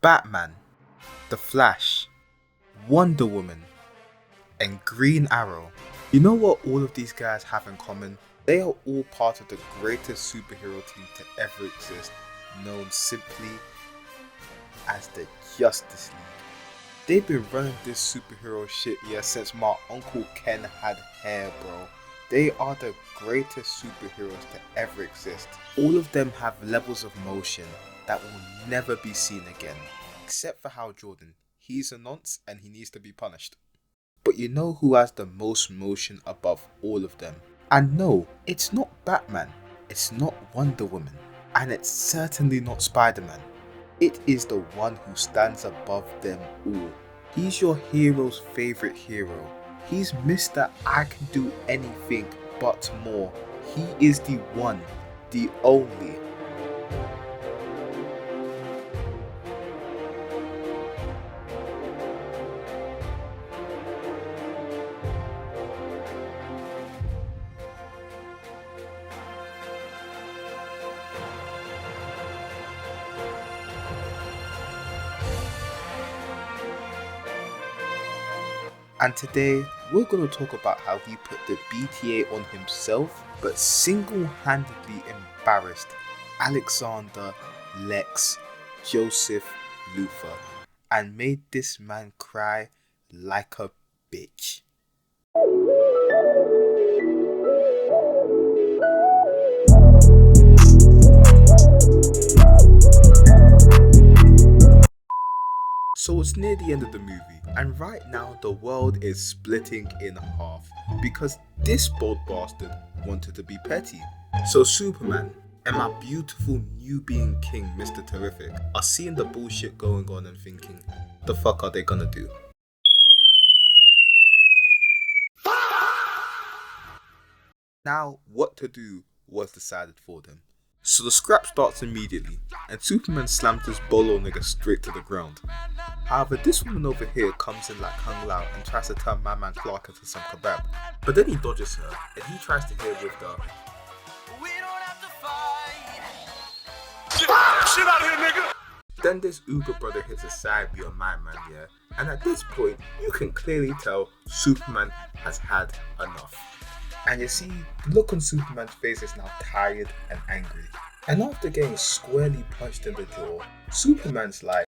Batman, The Flash, Wonder Woman, and Green Arrow. You know what all of these guys have in common? They are all part of the greatest superhero team to ever exist, known simply as the Justice League. They've been running this superhero shit since my Uncle Ken had hair, bro. They are the greatest superheroes to ever exist. All of them have levels of motion that will never be seen again. Except for Hal Jordan. He's a nonce and he needs to be punished. But you know who has the most motion above all of them? And no, it's not Batman. It's not Wonder Woman. And it's certainly not Spider-Man. It is the one who stands above them all. He's your hero's favorite hero. He's Mr. I can do anything but more. He is the one, the only. And today, we're going to talk about how he put the BTA on himself, but single-handedly embarrassed Alexander Lex Joseph Luthor, and made this man cry like a bitch. So it's near the end of the movie, and right now the world is splitting in half because this bold bastard wanted to be petty. So Superman and my beautiful new being king, Mr. Terrific, are seeing the bullshit going on and thinking, the fuck are they gonna do? Now, what to do was decided for them. So the scrap starts immediately, and Superman slams this bolo nigga straight to the ground. However, this woman over here comes in like Kung Lao and tries to turn my man Clark into some kebab. But then he dodges her, and he tries to hit with the "We don't have to fight." Shit out here, nigga! Then this Uber brother hits a side B on my man, and at this point, you can clearly tell Superman has had enough. And you see, the look on Superman's face is now tired and angry. And after getting squarely punched in the jaw, Superman's like,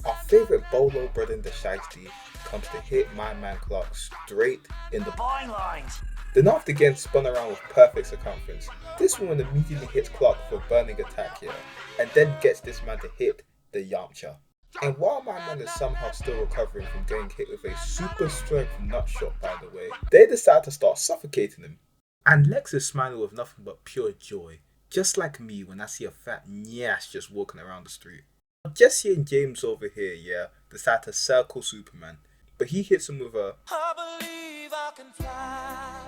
our favourite bolo brother in the shiesty comes to hit my man Clark straight in the bowling lines. Then after getting spun around with perfect circumference, this woman immediately hits Clark for burning attack here, and then gets this man to hit the Yamcha. And while my man is somehow still recovering from getting hit with a super strength nut shot, by the way, they decide to start suffocating him. And Lex is smiling with nothing but pure joy, just like me when I see a fat nyash just walking around the street. Jesse and James over here, decide to circle Superman, but he hits him with a "I believe I can fly.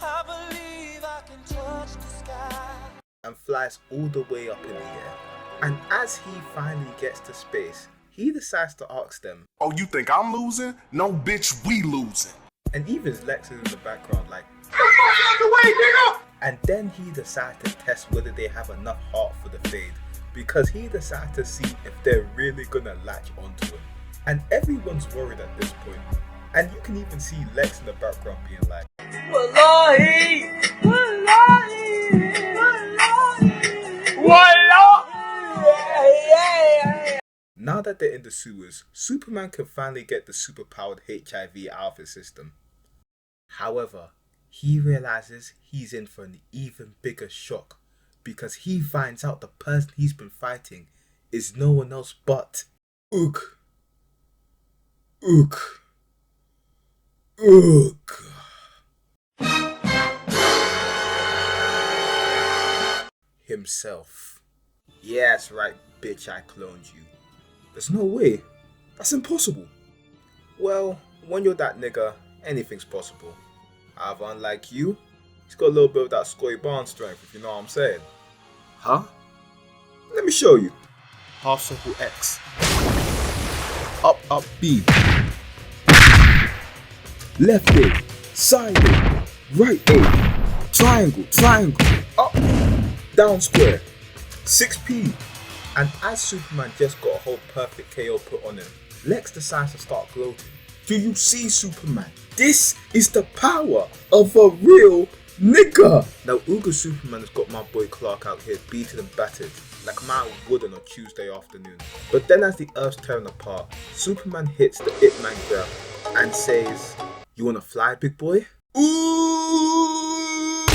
I believe I can touch the sky," and flies all the way up in the air. And as he finally gets to space, he decides to ask them, "Oh, you think I'm losing? No, bitch, we losing." And even Lex is in the background like, "Get the fuck out the way, nigga!" And then he decides to test whether they have enough heart for the fade, because he decides to see if they're really gonna latch onto him. And everyone's worried at this point. And you can even see Lex in the background being like, "Wallahi! Wallahi! Wallahi! Wallahi!" Now that they're in the sewers, Superman can finally get the superpowered HIV out of his system. However, he realizes he's in for an even bigger shock, because he finds out the person he's been fighting is no one else but Ook himself. Yes, right, bitch, I cloned you. There's no way. That's impossible. Well, when you're that nigga, anything's possible. However, unlike you, he's got a little bit of that Scotty Barnes strength, if you know what I'm saying. Huh? Let me show you. Half Circle X. up, B. Left A, side A, right A, triangle, up, down square, 6P. And as Superman just got a whole perfect KO put on him, Lex decides to start gloating. Do you see, Superman? This is the power of a real nigga. Now, Uga Superman has got my boy Clark out here beaten and battered like a man would on a Tuesday afternoon. But then as the Earth's tearing apart, Superman hits the Ip Man grab and says, "You wanna fly, big boy?" Ooh!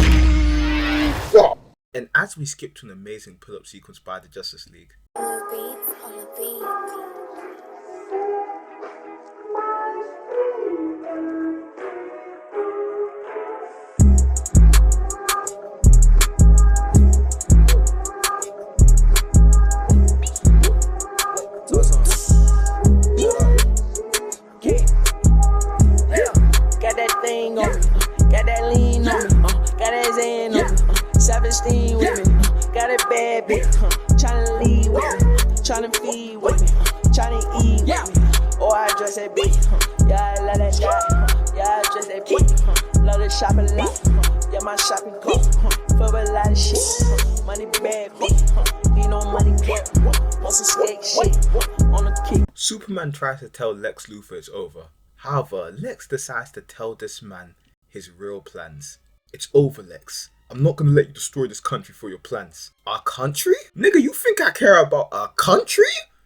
And as we skip to an amazing pull-up sequence by the Justice League. Steam with me, got a bad bitch, tryna leave with me, tryna feed with me, tryna eat with me. Oh, I dress that bitch, yeah, I love that shot, yeah, I dress that bitch, love the shopping lot, yeah, my shopping cart, for a lot of shit, money bad bitch, need no money cat, want some skate shit, on the kick. Superman tries to tell Lex Luthor it's over. However, Lex decides to tell this man his real plans. It's over, Lex. I'm not gonna let you destroy this country for your plans. Our country? Nigga, you think I care about our country?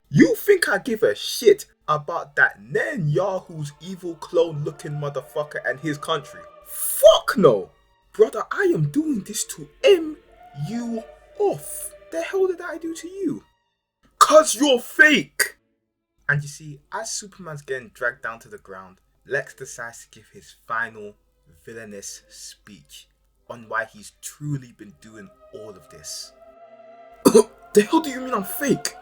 You think I give a shit about that Netanyahu's evil clone looking motherfucker and his country? Fuck no! Brother, I am doing this to M you off. The hell did I do to you? Cause you're fake! And you see, as Superman's getting dragged down to the ground, Lex decides to give his final villainous speech on why he's truly been doing all of this. The hell do you mean I'm fake?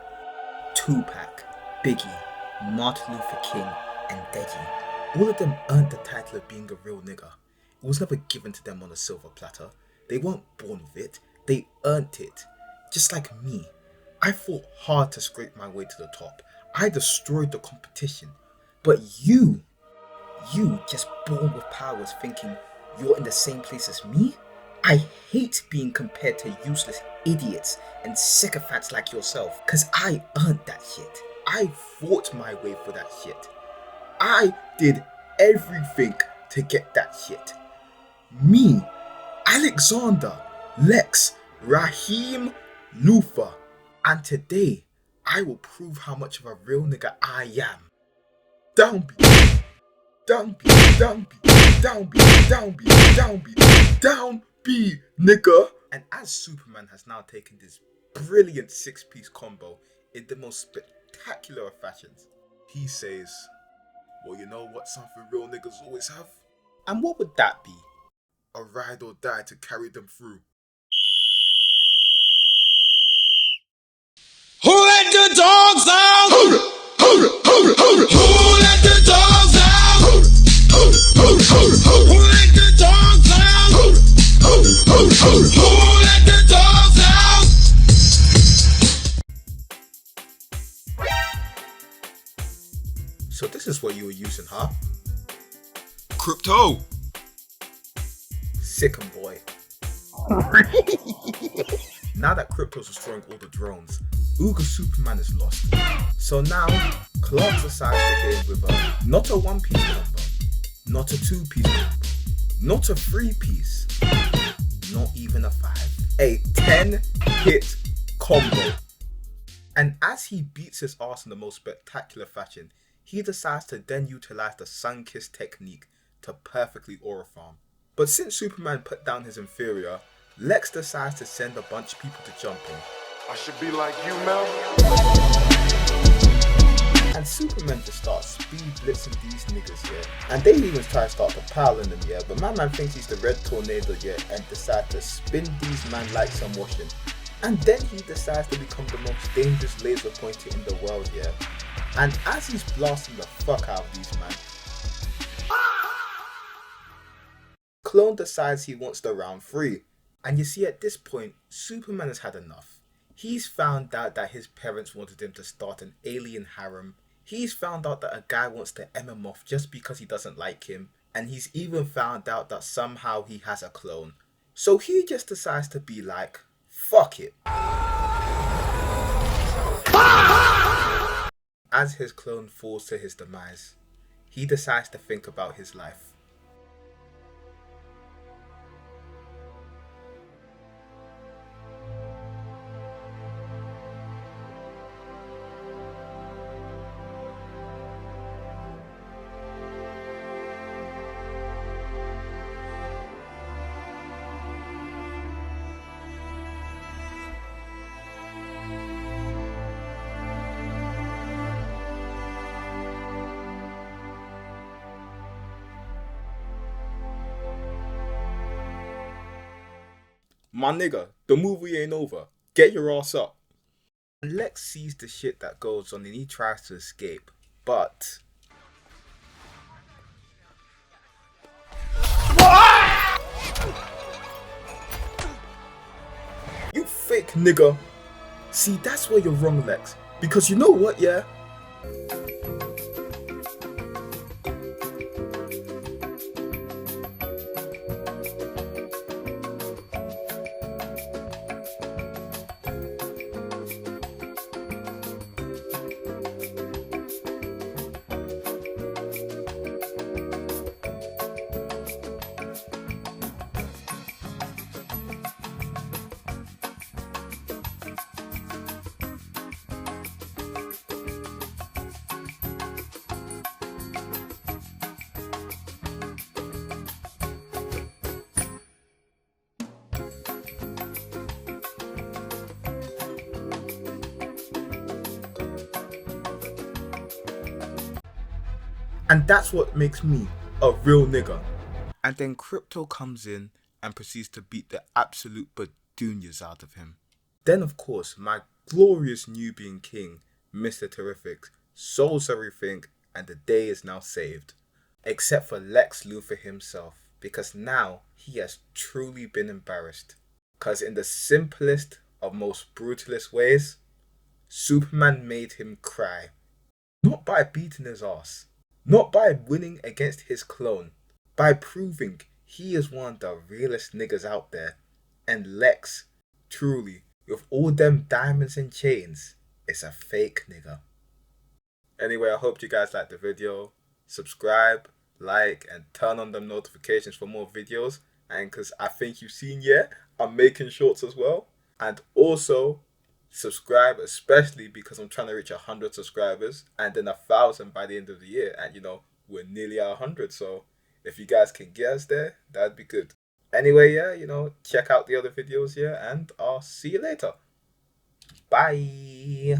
Tupac, Biggie, Martin Luther King, and Deji, all of them earned the title of being a real nigga. It was never given to them on a silver platter. They weren't born with it, they earned it. Just like me. I fought hard to scrape my way to the top. I destroyed the competition. But you just born with powers thinking you're in the same place as me? I hate being compared to useless idiots and sycophants like yourself, cause I earned that shit. I fought my way for that shit. I did everything to get that shit. Me, Alexander, Lex, Raheem, Luthor. And today, I will prove how much of a real nigga I am. Downbeat. Downbeat, downbeat, downbeat, downbeat, downbeat, downbeat, nigga. And as Superman has now taken this brilliant 6-piece combo in the most spectacular of fashions, he says, well, you know what something real niggas always have? And what would that be? A ride or die to carry them through. Who let the dogs out? Hold it, hold it, hold it, hold it. Who let the dogs out? Hold it, hold it, hold it, hold it, hold it. Who let the dogs out? Hold it, hold it, hold it, hold it. Who let the dogs out? So this is what you were using, huh? Crypto. Sick 'em, boy. Now that Crypto's destroying all the drones, Uga Superman is lost. So now, Clark decides to hit him with not a 1-piece combo, not a 2-piece combo, not a 3-piece, not even a 5. A 10-hit combo. And as he beats his ass in the most spectacular fashion, he decides to then utilize the Sun Kiss technique to perfectly aura farm. But since Superman put down his inferior, Lex decides to send a bunch of people to jump him. I should be like you, Mel. And Superman just starts speed blitzing these niggas, yeah. And they even try to start propaling them, yeah. But my man thinks he's the red tornado, yeah, and decides to spin these man like some washing. And then he decides to become the most dangerous laser pointer in the world, yeah. And as he's blasting the fuck out of these man, Clone decides he wants the round 3. And you see, at this point, Superman has had enough. He's found out that his parents wanted him to start an alien harem. He's found out that a guy wants to M him off just because he doesn't like him, and he's even found out that somehow he has a clone. So he just decides to be like, fuck it. As his clone falls to his demise, he decides to think about his life. My nigga, the movie ain't over. Get your ass up. Lex sees the shit that goes on and he tries to escape, but... You fake nigga. See, that's where you're wrong, Lex. Because you know what, yeah? And that's what makes me a real nigga. And then Crypto comes in and proceeds to beat the absolute badunias out of him. Then of course, my glorious Nubian king, Mr. Terrific, solves everything and the day is now saved. Except for Lex Luthor himself, because now he has truly been embarrassed. Because in the simplest of most brutalist ways, Superman made him cry. Not by beating his ass. Not by winning against his clone, by proving he is one of the realest niggas out there. And Lex, truly, with all them diamonds and chains, is a fake nigga. Anyway, I hope you guys liked the video. Subscribe, like, and turn on them notifications for more videos. And because I think you've seen, yeah, I'm making shorts as well. And also, subscribe, especially because I'm trying to reach 100 subscribers and then 1,000 by the end of the year, and you know we're nearly at 100, so if you guys can get us there, that'd be good. Anyway, yeah, you know, check out the other videos here and I'll see you later. Bye.